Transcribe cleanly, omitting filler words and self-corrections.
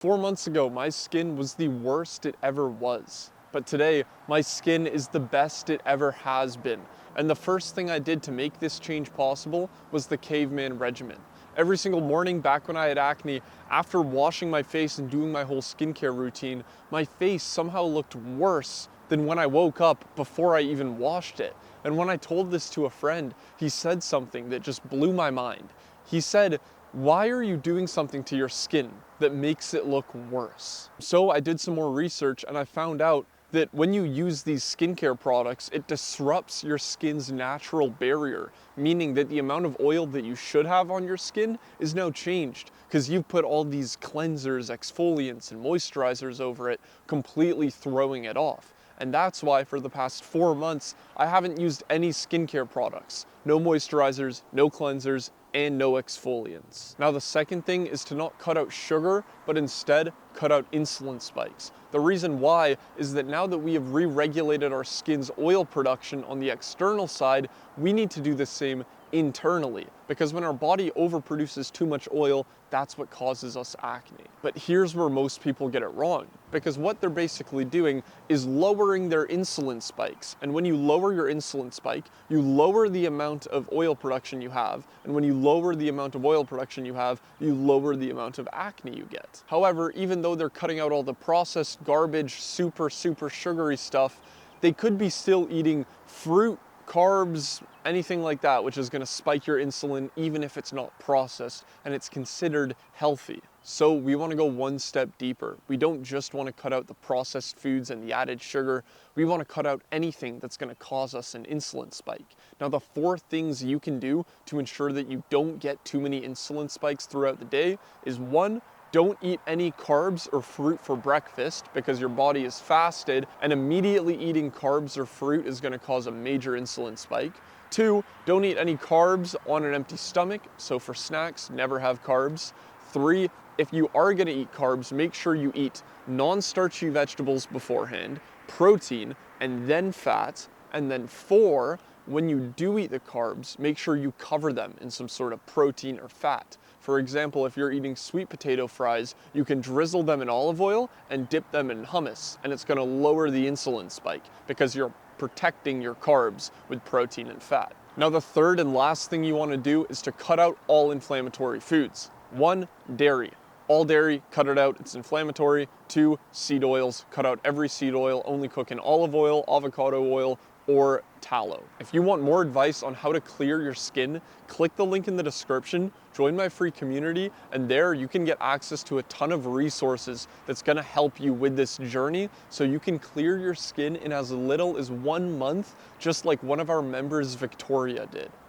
4 months ago, my skin was the worst it ever was. But today, my skin is the best it ever has been. And the first thing I did to make this change possible was the caveman regimen. Every single morning back when I had acne, after washing my face and doing my whole skincare routine, my face somehow looked worse than when I woke up before I even washed it. And when I told this to a friend, he said something that just blew my mind. He said, "Why are you doing something to your skin that makes it look worse?" So I did some more research and I found out that when you use these skincare products, it disrupts your skin's natural barrier, meaning that the amount of oil that you should have on your skin is now changed because you've put all these cleansers, exfoliants, and moisturizers over it, completely throwing it off. And that's why for the past 4 months, I haven't used any skincare products. No moisturizers, no cleansers, and no exfoliants. Now the second thing is to not cut out sugar, but instead cut out insulin spikes. The reason why is that now that we have re-regulated our skin's oil production on the external side, we need to do the same internally, because when our body overproduces too much oil, that's what causes us acne. But here's where most people get it wrong, because what they're basically doing is lowering their insulin spikes. And when you lower your insulin spike, you lower the amount of oil production you have, and when you lower the amount of oil production you have, you lower the amount of acne you get. However, even though they're cutting out all the processed garbage, super sugary stuff, they could be still eating fruit, carbs, anything like that, which is going to spike your insulin even if it's not processed and it's considered healthy. So we want to go one step deeper. We don't just want to cut out the processed foods and the added sugar. We want to cut out anything that's going to cause us an insulin spike. Now, the 4 things you can do to ensure that you don't get too many insulin spikes throughout the day is: 1, don't eat any carbs or fruit for breakfast because your body is fasted, and immediately eating carbs or fruit is going to cause a major insulin spike. 2, don't eat any carbs on an empty stomach, so for snacks, never have carbs. 3, if you are going to eat carbs, make sure you eat non-starchy vegetables beforehand, protein, and then fat. And then 4, when you do eat the carbs, make sure you cover them in some sort of protein or fat. For example, if you're eating sweet potato fries, you can drizzle them in olive oil and dip them in hummus, and it's going to lower the insulin spike because you're protecting your carbs with protein and fat. Now, the third and last thing you want to do is to cut out all inflammatory foods. 1, dairy. All dairy, cut it out, it's inflammatory. 2, seed oils, cut out every seed oil, only cook in olive oil, avocado oil, or tallow. If you want more advice on how to clear your skin, click the link in the description, join my free community, and there you can get access to a ton of resources that's gonna help you with this journey so you can clear your skin in as little as 1 month, just like one of our members, Victoria, did.